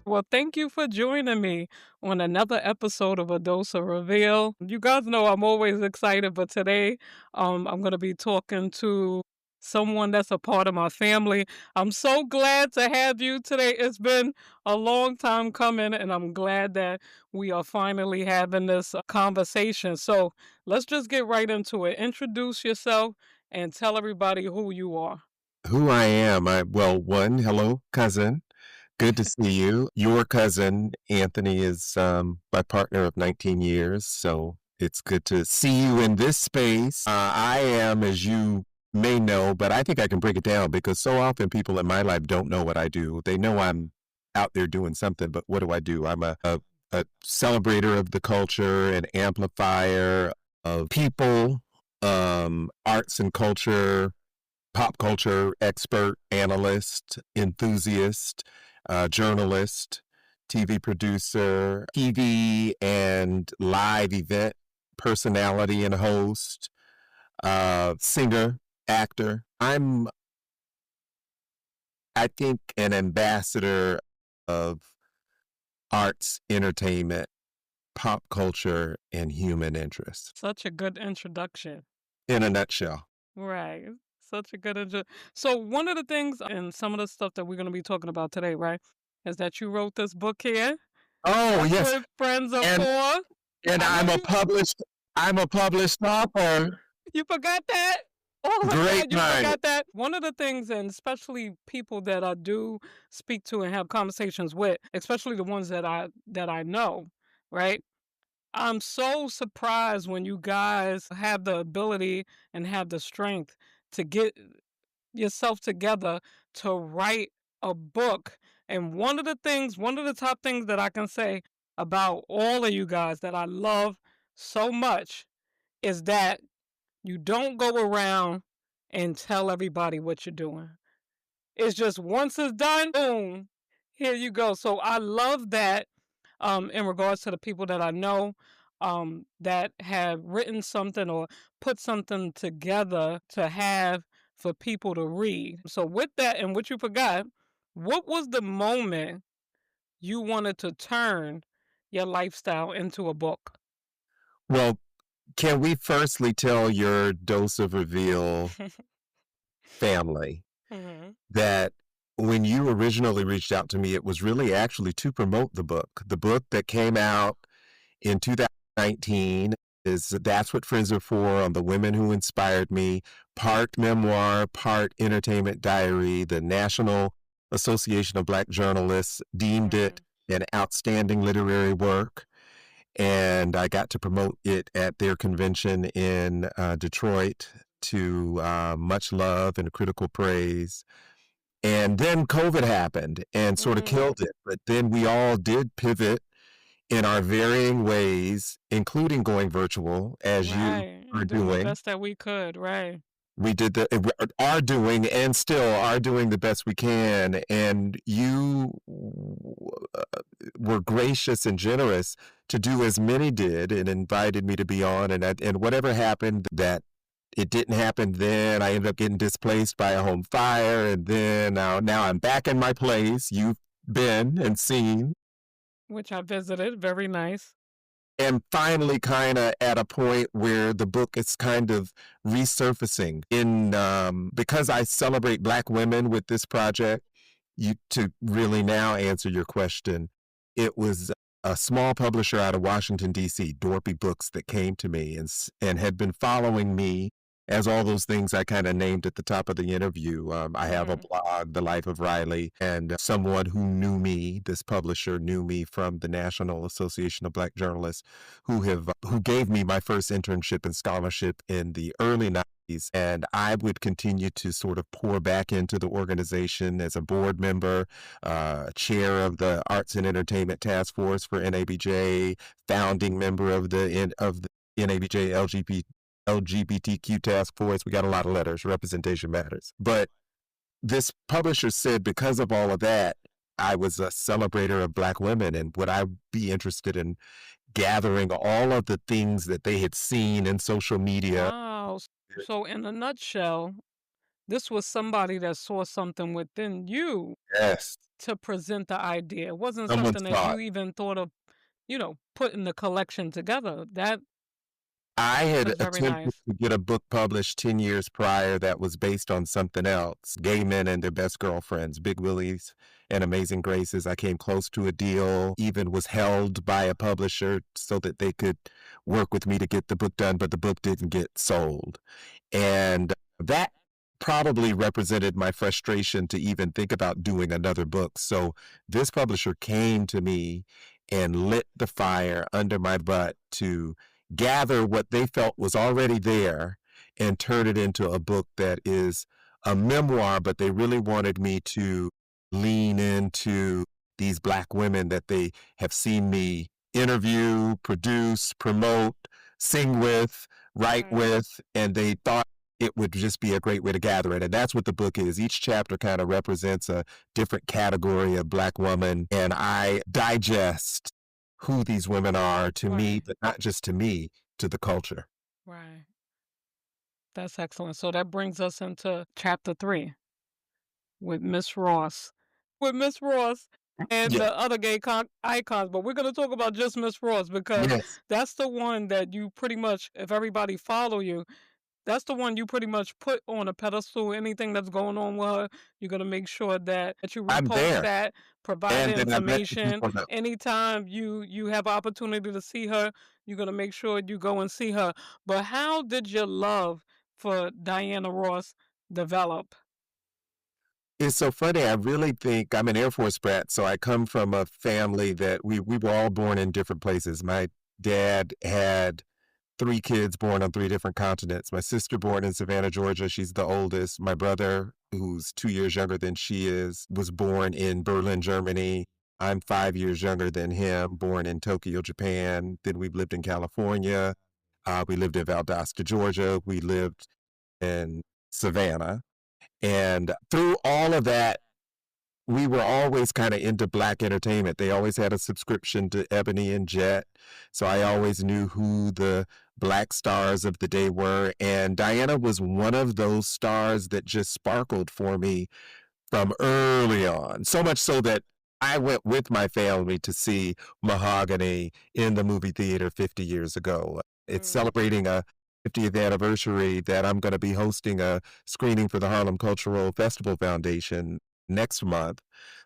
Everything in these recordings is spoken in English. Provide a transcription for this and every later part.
Well, thank you for joining me on another episode of A Dose of Reveal. You guys know I'm always excited, but today I'm going to be talking to someone that's a part of my family. I'm so glad to have you today. It's been a long time coming, and I'm glad that we are finally having this conversation. So let's just get right into it. Introduce yourself and tell everybody who you are. Who I am. Hello, cousin. Good to see you. Your cousin, Anthony, is my partner of 19 years, so it's good to see you in this space. I am, as you may know, but I think I can break it down because so often people in my life don't know what I do. They know I'm out there doing something, but what do? I'm a celebrator of the culture, an amplifier of people, arts and culture, pop culture expert, analyst, enthusiast, journalist, TV producer, TV and live event personality and host, singer, actor. I think, an ambassador of arts, entertainment, pop culture, and human interest. Such a good introduction. In a nutshell. Right. Such a good So one of the things and some of the stuff that we're going to be talking about today, right, is that you wrote this book here. Oh, That's yes. what friends are And for. and I know I'm a published author. you forgot that. Oh my Great God, you mind. forgot that. One of the things, and especially people that I do speak to and have conversations with, especially the ones that I know, right? I'm so surprised when you guys have the ability and have the strength to get yourself together to write a book. And one of the top things that I can say about all of you guys that I love so much is that you don't go around and tell everybody what you're doing. It's just once it's done, boom, here you go. So I love that in regards to the people that I know that have written something or put something together to have for people to read. So with that and what you forgot, what was the moment you wanted to turn your lifestyle into a book? Well, can we firstly tell your Dose of Reveal family hmm that when you originally reached out to me, it was really actually to promote the book. The book that came out in 2019 is That's What Friends Are For, on the women who inspired me, part memoir, part entertainment diary. The National Association of Black Journalists deemed hmm it an outstanding literary work, and I got to promote it at their convention in Detroit to much love and critical praise. And then COVID happened and sort of Mm, killed it. But then we all did pivot in our varying ways, including going virtual, as you right. are And doing the doing. best that we could, right. We did are doing and still are doing the best we can. And you were gracious and generous to do as many did and invited me to be on. And whatever happened, that it didn't happen then. I ended up getting displaced by a home fire. And then now I'm back in my place. You've been and seen. Which I visited. Very nice. And finally kind of at a point where the book is kind of resurfacing in because I celebrate Black women with this project. You to really now answer your question, it was a small publisher out of Washington D.C., Dorpy Books, that came to me and had been following me as all those things I kind of named at the top of the interview. I have a hmm blog, The Life of Riley, and someone who knew me, this publisher knew me from the National Association of Black Journalists, who gave me my first internship and scholarship in the early 90s. And I would continue to sort of pour back into the organization as a board member, chair of the Arts and Entertainment Task Force for NABJ, founding member of the NABJ LGBTQ task force. We got a lot of letters. Representation matters. But this publisher said because of all of that, I was a celebrator of Black women, and would I be interested in gathering all of the things that they had seen in social media Wow. So in a nutshell, this was somebody that saw something within you Yes. to present the idea. It wasn't Someone something that saw you it. even thought of, putting the collection together. I had That's very attempted nice. to get a book published 10 years prior that was based on something else, gay men and their best girlfriends, Big Willies and Amazing Graces. I came close to a deal, even was held by a publisher so that they could work with me to get the book done, but the book didn't get sold. And that probably represented my frustration to even think about doing another book. So this publisher came to me and lit the fire under my butt to gather what they felt was already there and turn it into a book that is a memoir, but they really wanted me to lean into these Black women that they have seen me interview, produce, promote, sing with, write Right. with, and they thought it would just be a great way to gather it. And that's what the book is. Each chapter kind of represents a different category of Black woman, and I digest who these women are to me, Right. but not just to me, to the culture. Right. That's excellent. So that brings us into chapter 3 with Miss Ross. With Miss Ross and Yeah. the other gay icons, but we're going to talk about just Miss Ross because Yes. that's the one that you pretty much, if everybody follow you, that's the one you pretty much put on a pedestal. Anything that's going on with her, you're gonna make sure that you I'm repost there. that, provide the And then I'm letting information. people know. Anytime you have opportunity to see her, you're gonna make sure you go and see her. But how did your love for Diana Ross develop? It's so funny. I really think I'm an Air Force brat, so I come from a family that we were all born in different places. My dad had three kids born on three different continents. My sister born in Savannah, Georgia. She's the oldest. My brother, who's 2 years younger than she is, was born in Berlin, Germany. I'm 5 years younger than him, born in Tokyo, Japan. Then we lived in California. We lived in Valdosta, Georgia. We lived in Savannah. And through all of that, we were always kind of into Black entertainment. They always had a subscription to Ebony and Jet. So I always knew who the Black stars of the day were. And Diana was one of those stars that just sparkled for me from early on. So much so that I went with my family to see Mahogany in the movie theater 50 years ago. It's Mm, celebrating a 50th anniversary that I'm going to be hosting a screening for the Harlem Cultural Festival Foundation next month,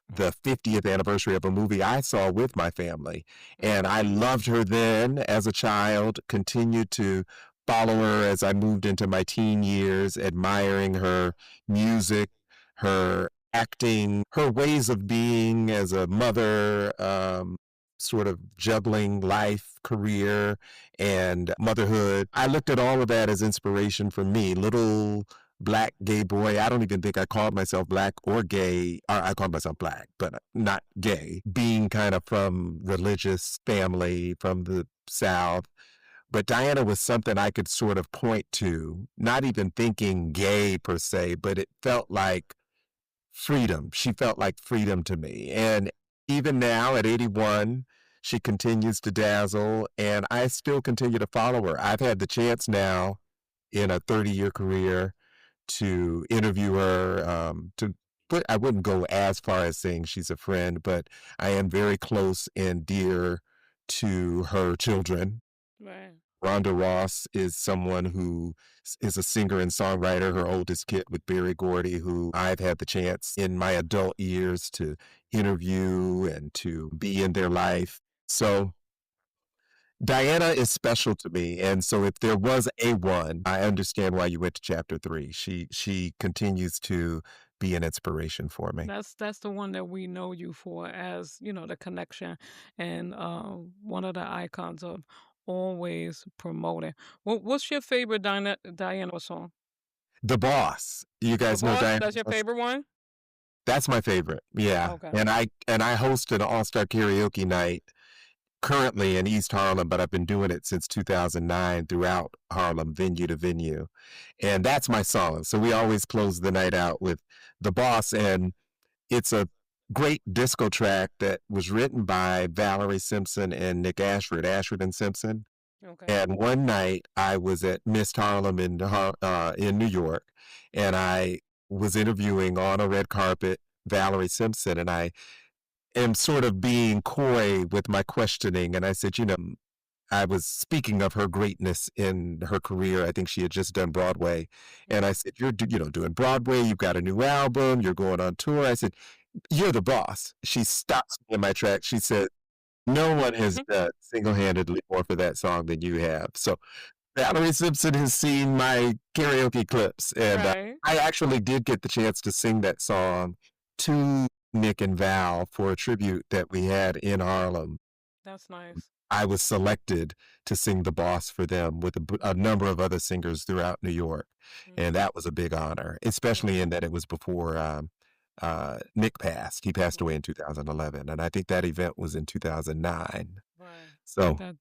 the 50th anniversary of a movie I saw with my family. And I mm, loved her then as a child, continued to follow her as I moved into my teen years, admiring her music, her acting, her ways of being as a mother, sort of juggling life, career, and motherhood. I looked at all of that as inspiration for me. Little Black gay boy. I don't even think I called myself Black or gay. Or I called myself Black, but not gay. Being kind of from religious family from the South. But Diana was something I could sort of point to, not even thinking gay per se, but it felt like freedom. She felt like freedom to me. And even now at 81, she continues to dazzle, and I still continue to follow her. I've had the chance now in a 30-year career to interview her, I wouldn't go as far as saying she's a friend, but I am very close and dear to her children. right. Rhonda Ross is someone who is a singer and songwriter, her oldest kid with Berry Gordy, who I've had the chance in my adult years to interview and to be in their life. So Diana is special to me. And so if there was a one, I understand why you went to chapter 3. She continues to be an inspiration for me. That's the one that we know you for as, the connection and one of the icons of always promoting. What's your favorite Diana song? The Boss. You The guys know Boss, Diana that's your Ross? favorite one? That's my favorite. Yeah. Okay. And I host an all-star karaoke night currently in East Harlem, but I've been doing it since 2009 throughout Harlem, venue to venue. And that's my song. So we always close the night out with The Boss. And it's a great disco track that was written by Valerie Simpson and Nick Ashford, Ashford and Simpson. Okay. And one night I was at Mist Harlem in New York, and I was interviewing on a red carpet Valerie Simpson, and I am sort of being coy with my questioning. And I said, I was speaking of her greatness in her career. I think she had just done Broadway. And I Mhm. said, you're, doing Broadway. You've got a new album. You're going on tour. I said, you're the boss. She stops me in my tracks. She said, no one has done single-handedly more for that song than you have. So Valerie Simpson has seen my karaoke clips, and Right. I actually did get the chance to sing that song to Nick and Val for a tribute that we had in Harlem. That's nice. I was selected to sing The Boss for them with a number of other singers throughout New York, and Mhm. that was a big honor, especially Mhm. in that it was before Nick passed. He passed away Mhm. in 2011, and I think that event was in 2009. Right. So That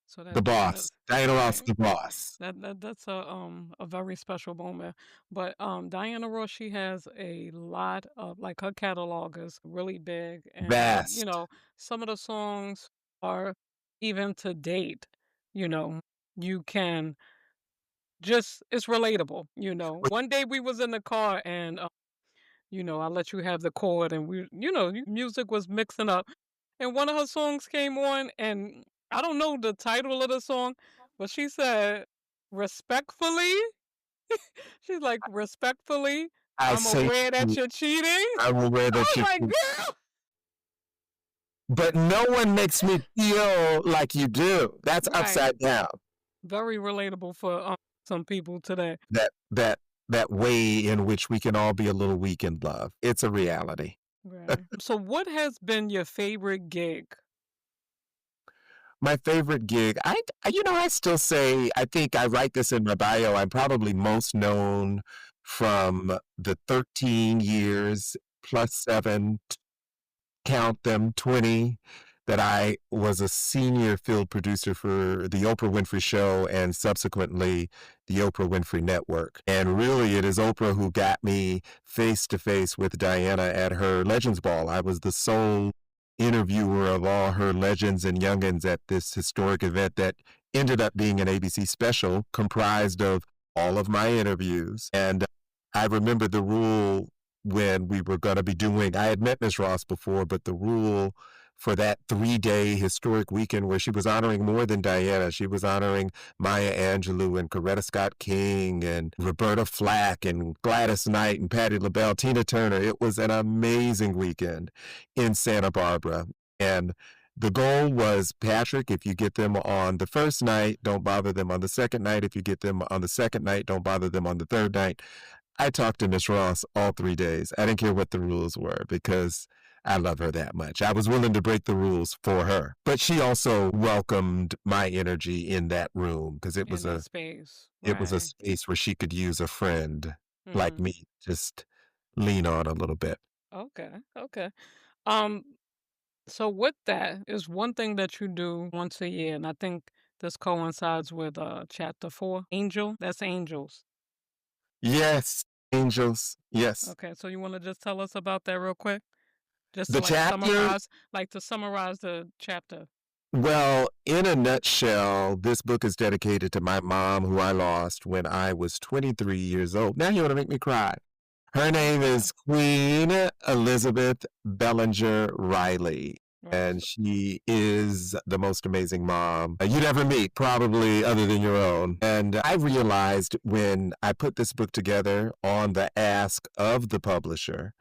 so The that Boss, Diana Ross, right. The Boss. That's a very special moment. But Diana Ross, she has a lot of, like, her catalog is really big, and Vast. some of the songs are even to date. You can just it's relatable. One day we was in the car and I let you have the chord, and music was mixing up, and one of her songs came on, and I don't know the title of the song, but she said, "Respectfully." She's like, "Respectfully, I I'm say to aware that you, you're cheating." I'm aware I that was you like, cheat, "Girl!" but no one makes me feel like you do. That's Right. upside down. Very relatable for some people today. That way in which we can all be a little weak in love. It's a reality. Right. So, what has been your favorite gig? My favorite gig, I still say, I think I write this in my bio. I'm probably most known from the 13 years plus 7, count them, 20, that I was a senior field producer for the Oprah Winfrey Show and subsequently the Oprah Winfrey Network. And really, it is Oprah who got me face to face with Diana at her Legends Ball. I was the sole interviewer of all her legends and youngins at this historic event that ended up being an ABC special comprised of all of my interviews. And I remember the rule when we were going to be doing, I had met Miss Ross before, but the rule for that 3-day historic weekend where she was honoring more than Diana. She was honoring Maya Angelou and Coretta Scott King and Roberta Flack and Gladys Knight and Patti LaBelle, Tina Turner. It was an amazing weekend in Santa Barbara. And the goal was, Patrick, if you get them on the first night, don't bother them on the second night. If you get them on the second night, don't bother them on the third night. I talked to Miss Ross all 3 days. I didn't care what the rules were because I love her that much. I was willing to break the rules for her. But she also welcomed my energy in that room because it In was that a space? it was a Right. space where she could use a friend like Mhm. me, just lean on a little bit. Okay. Okay. Um, so with that is one thing that you do once a year, and I think this coincides with chapter 4, Angel. That's angels. Yes, angels. Yes. Okay, so you want to just tell us about that real quick? Just to The chapter, summarize the chapter. well, in a nutshell, this book is dedicated to my mom, who I lost when I was 23 years old. Now you want to make me cry. Her name Okay. is Queen Elizabeth Bellinger Riley, Right. and she is the most amazing mom you'd ever meet, probably other than your own. And I realized when I put this book together on the ask of the publisher,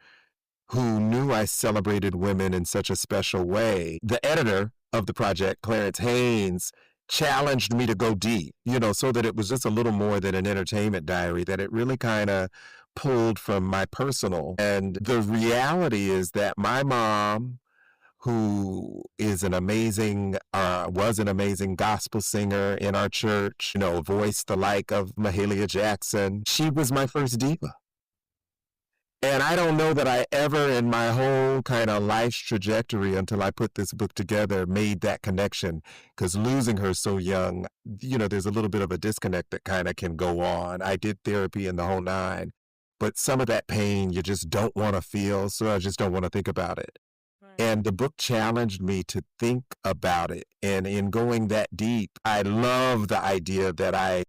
who knew I celebrated women in such a special way, the editor of the project, Clarence Haynes, challenged me to go deep, so that it was just a little more than an entertainment diary, that it really kind of pulled from my personal. And the reality is that my mom, who is was an amazing gospel singer in our church, voiced the like of Mahalia Jackson, she was my first diva. And I don't know that I ever in my whole kind of life's trajectory until I put this book together made that connection. Because losing her so young, there's a little bit of a disconnect that kind of can go on. I did therapy in the whole nine, but some of that pain you just don't want to feel. So I just don't want to think about it. Right. And the book challenged me to think about it. And in going that deep, I love the idea that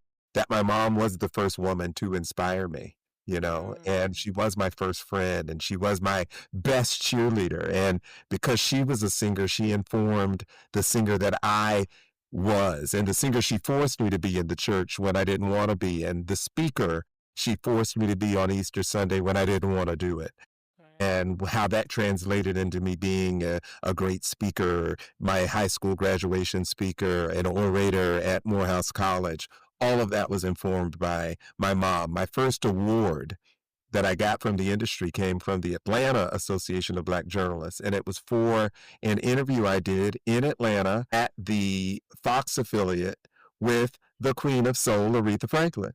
my mom was the first woman to inspire me, and Mm. she was my first friend and she was my best cheerleader. And because she was a singer, she informed the singer that I was, and the singer she forced me to be in the church when I didn't want to be, and the speaker she forced me to be on Easter Sunday when I didn't want to do it, Right. and how that translated into me being a great speaker, my high school graduation speaker, an orator at Morehouse College. All of that was informed by my mom. My first award that I got from the industry came from the Atlanta Association of Black Journalists, and it was for an interview I did in Atlanta at the Fox affiliate with the Queen of Soul, Aretha Franklin.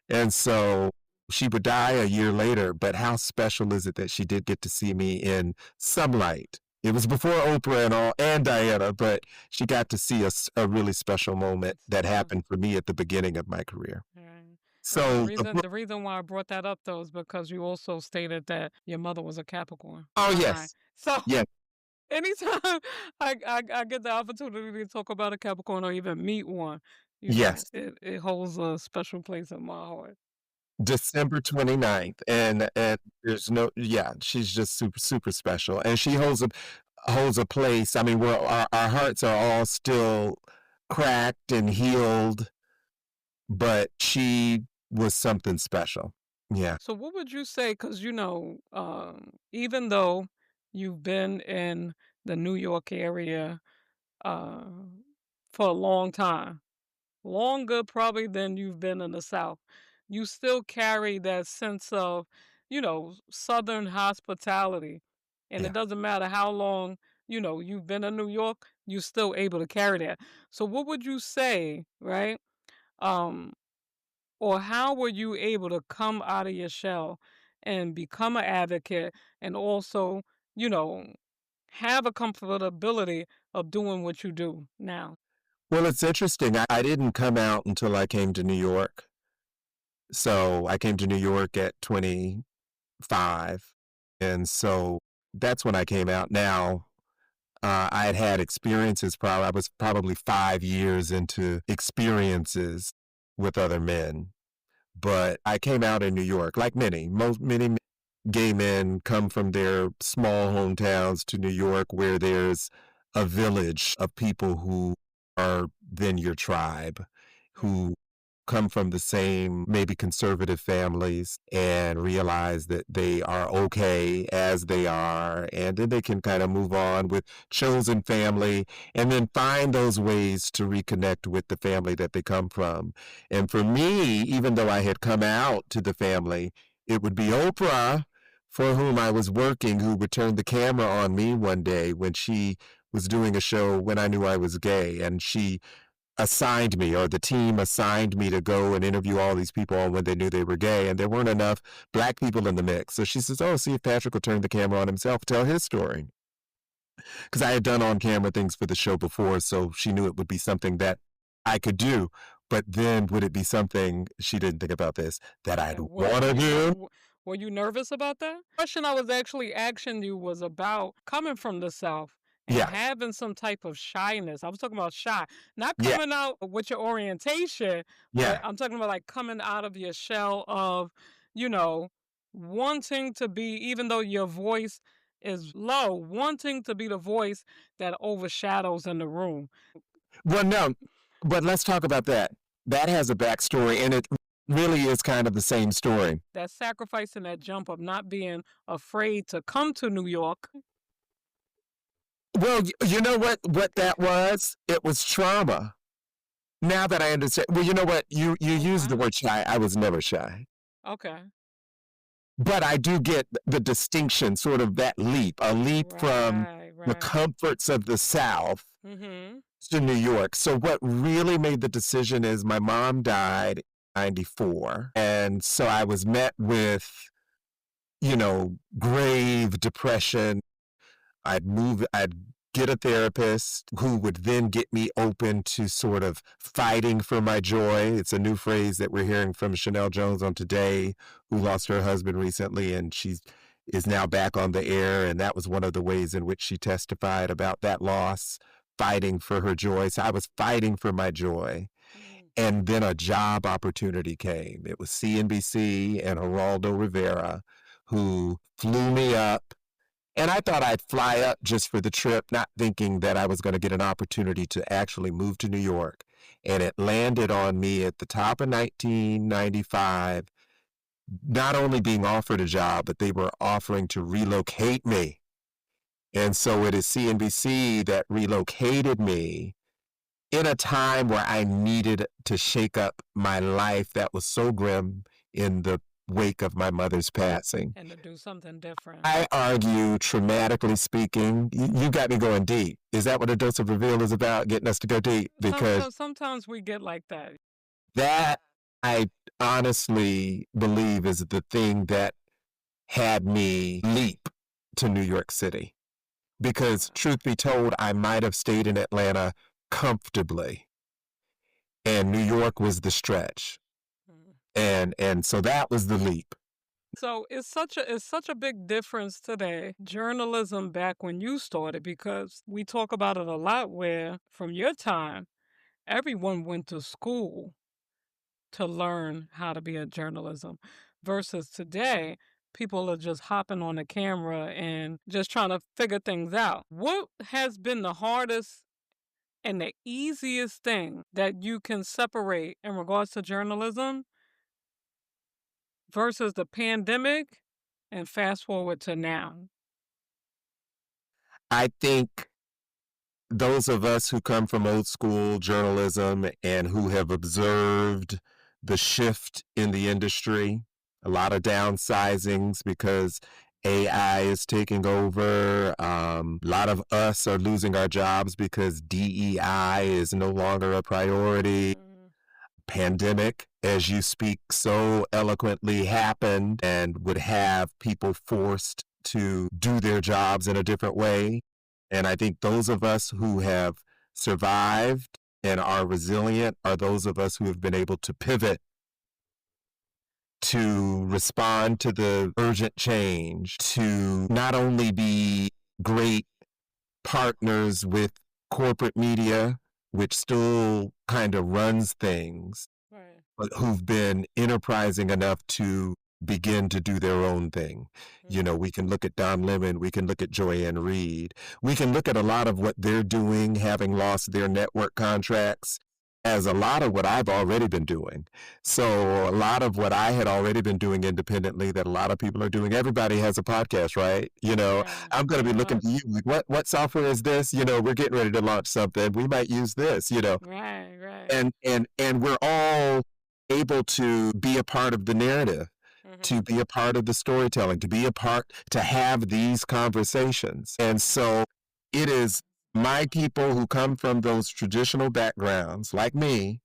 And so she would die a year later, but how special is it that she did get to see me in some light? It was before Oprah and all and Diana, but she got to see a really special moment That's that tough. happened for me at the beginning of my career. Right. And the So the reason book, the reason why I brought that up though is because you also stated that your mother was a Capricorn. oh Right. yes, So yes, anytime I get the opportunity to talk about a Capricorn or even meet one, yes. it holds a special place in my heart. December 29th, and there's no, yeah, she's just super super special, and she holds a place. I mean, our hearts are all still cracked and healed, but she was something special. Yeah. So what would you say? Because even though you've been in the New York area uh, for a long time, longer probably than you've been in the South, you still carry that sense of, Southern hospitality. And it Yeah. doesn't matter how long, you've been in New York, you're still able to carry that. So what would you say, right? Um, or how were you able to come out of your shell and become an advocate and also, you know, have a comfortability of doing what you do now? Well, it's interesting. I didn't come out until I came to New York. So I came to New York at 25. And so that's when I came out. Now, I had experiences. I was probably 5 years into experiences with other men, but I came out in New York, like many gay men come from their small hometowns to New York, where there's a village of people who are then your tribe, Right. who come from the same maybe conservative families and realize that they are okay as they are, and then they can kind of move on with chosen family and then find those ways to reconnect with the family that they come from. And for me, even though I had come out to the family, it would be Oprah, for whom I was working, who would turn the camera on me one day when she was doing a show when I knew I was gay, and she assigned me, or the team assigned me, to go and interview all these people on when they knew they were gay, and there weren't enough black people in the mix. So she says, oh, see if Patrick will turn the camera on himself, tell his story. Because I had done on camera things for the show before, so she knew it would be something that I could do. But then would it be something, she didn't think about this, that I'd want to do? Were you nervous about that? Question I was actually asking you was about coming from the South and Yeah, having some type of shyness. I was talking about shy, not yeah, coming out with your orientation, but yeah. I'm talking about like coming out of your shell of, you know, wanting to be, even though your voice is low, wanting to be the voice that overshadows in the room. Well, no, but let's talk about that. That has a backstory, and it really is kind of the same story. That sacrifice and that jump of not being afraid to come to New York. Well, you know what that was? It was trauma. Now that I understand, well, you know what? You Oh, used the wow. word shy. I was never shy. Okay. But I do get the distinction, sort of that leap, a leap from Right, the right. comforts of the South Mhm. to New York. So what really made the decision is my mom died in 94. And so I was met with, grave depression. I'd get a therapist who would then get me open to sort of fighting for my joy. It's a new phrase that we're hearing from Chanel Jones on Today, who lost her husband recently, and she's is now back on the air, and that was one of the ways in which she testified about that loss, fighting for her joy. So I was fighting for my joy. Mm. And then a job opportunity came. It was CNBC and Geraldo Rivera who flew me up. And I thought I'd fly up just for the trip, not thinking that I was going to get an opportunity to actually move to New York. And it landed on me at the top of 1995, not only being offered a job, but they were offering to relocate me. And so it is CNBC that relocated me in a time where I needed to shake up my life that was so grim in the wake of my mother's passing. And to do something different. I argue, traumatically speaking, you got me going deep. Is that what A Dose of Reveal is about? Getting us to go deep? Because Sometimes we get like that. that, I honestly believe, is the thing that had me leap to New York City. Because truth be told, I might have stayed in Atlanta comfortably, and New York was the stretch. And so that was the leap. So it's such a big difference today. Journalism back when you started, because we talk about it a lot where from your time, everyone went to school to learn how to be a journalism versus today, people are just hopping on the camera and just trying to figure things out. What has been the hardest and the easiest thing that you can separate in regards to journalism versus the pandemic and fast forward to now? I think those of us who come from old school journalism and who have observed the shift in the industry, a lot of downsizings because AI is taking over. A lot of us are losing our jobs because DEI is no longer a priority. Pandemic, as you speak so eloquently, happened and would have people forced to do their jobs in a different way. And I think those of us who have survived and are resilient are those of us who have been able to pivot to respond to the urgent change, to not only be great partners with corporate media, which still kind of runs things, Right. but who've been enterprising enough to begin to do their own thing. You know, we can look at Don Lemon, we can look at Joanne Reed, we can look at a lot of what they're doing, having lost their network contracts, as a lot of what I've already been doing. So a lot of what I had already been doing independently that a lot of people are doing, everybody has a podcast, right? You know, Right. I'm going to be looking to you like, what software is this? You know, we're getting ready to launch something. We might use this, you know. Right, right. And we're all able to be a part of the narrative, to be a part of the storytelling, to be a part, to have these conversations. And so it is my people who come from those traditional backgrounds, like me,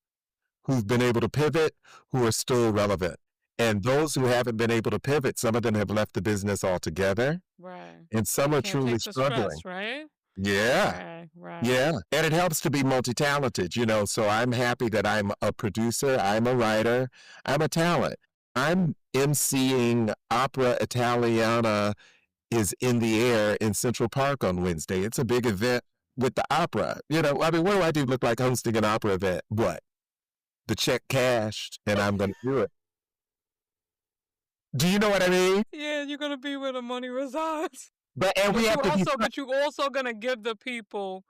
who've been able to pivot, who are still relevant. And those who haven't been able to pivot, some of them have left the business altogether, Right. and some are Can't truly take the struggling. stress, right? Yeah. Right, right. Yeah. And it helps to be multi-talented, you know. So I'm happy that I'm a producer, I'm a writer, I'm a talent. I'm emceeing Opera Italiana is in the air in Central Park on Wednesday. It's a big event with the opera. You know, I mean, what do I do look like hosting an opera event? What? The check cashed and I'm going to do it. Do you know what I mean? Yeah, you're gonna be where the money resides. And we have to be, But you also gonna give the people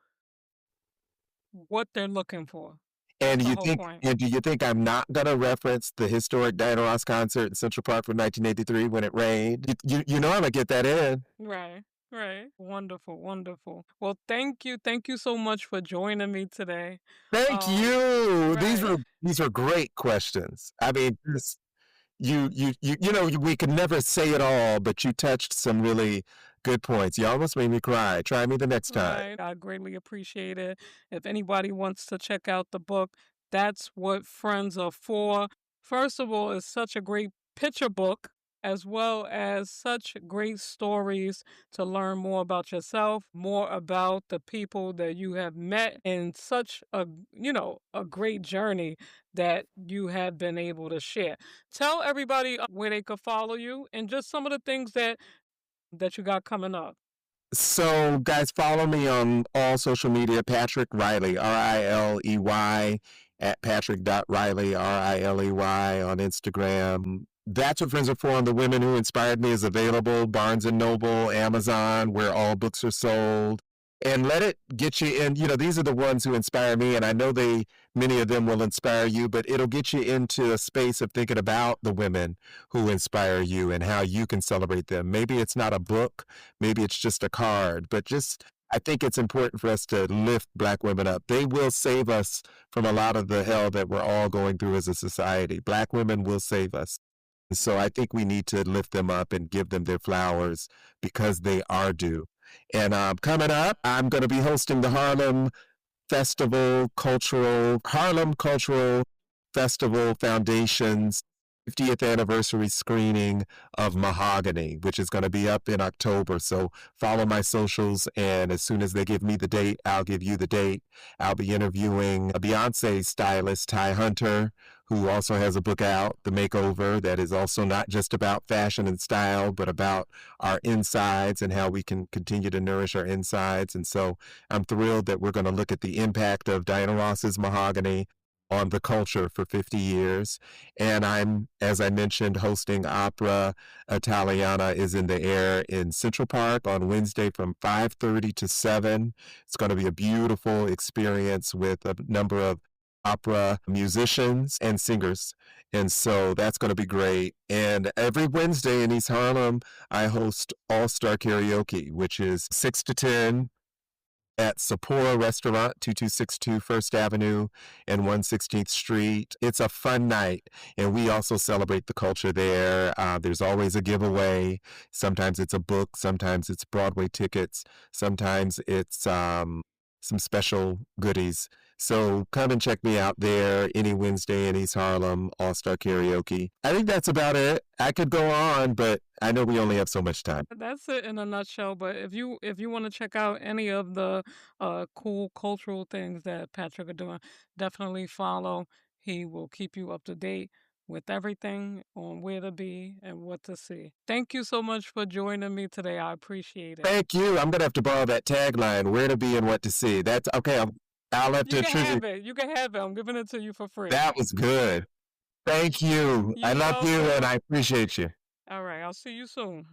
what they're looking for. That's and the you whole think, point. and do you think I'm not going to reference the historic Diana Ross concert in Central Park from 1983 when it rained? You know I'm going to get that in. Right, right. Wonderful, wonderful. Well, thank you so much for joining me today. Thank you. Right. These are great questions. I mean, you know, we could never say it all, but you touched some really good points. You almost made me cry. Try me the next time. Right. I greatly appreciate it. If anybody wants to check out the book, That's What Friends Are For. First of all, it's such a great picture book, as well as such great stories to learn more about yourself, more about the people that you have met, and such a great journey that you have been able to share. Tell everybody where they could follow you and just some of the things that that you got coming up? So, guys, follow me on all social media, Patrick Riley, Riley, at patrick.riley, Riley, on Instagram. That's what Friends are for. And The Women Who Inspired Me is available, Barnes and Noble, Amazon, where all books are sold. And let it get you in. You know, these are the ones who inspire me, and I know many of them will inspire you, but it'll get you into a space of thinking about the women who inspire you and how you can celebrate them. Maybe it's not a book, maybe it's just a card, but just I think it's important for us to lift Black women up. They will save us from a lot of the hell that we're all going through as a society. Black women will save us. So I think we need to lift them up and give them their flowers because they are due. And coming up, I'm going to be hosting the Harlem Cultural Festival Foundation's 50th anniversary screening of Mahogany, which is going to be up in October. So follow my socials, and as soon as they give me the date, I'll give you the date. I'll be interviewing a Beyonce stylist, Ty Hunter, who also has a book out, The Makeover, that is also not just about fashion and style, but about our insides and how we can continue to nourish our insides. And so I'm thrilled that we're going to look at the impact of Diana Ross's Mahogany on the culture for 50 years. And I'm, as I mentioned, hosting Opera Italiana is in the air in Central Park on Wednesday from 5:30 to 7. It's going to be a beautiful experience with a number of opera musicians and singers. And so that's going to be great. And every Wednesday in East Harlem, I host All-Star Karaoke, which is 6 to 10 at Sapporo Restaurant, 2262 First Avenue and 116th Street. It's a fun night, and we also celebrate the culture there. There's always a giveaway. Sometimes it's a book, sometimes it's Broadway tickets, sometimes it's some special goodies. So come and check me out there any Wednesday in East Harlem, All-Star Karaoke. I think that's about it. I could go on, but I know we only have so much time. That's it in a nutshell. But if you want to check out any of the cool cultural things that Patrick are doing, definitely follow. He will keep you up to date with everything on where to be and what to see. Thank you so much for joining me today. I appreciate it. Thank you. I'm going to have to borrow that tagline, where to be and what to see. That's okay. I'll have You to can attribute. have it. You can have it. I'm giving it to you for free. That was good. Thank you. I You're love you and welcome. I appreciate you. All right. I'll see you soon.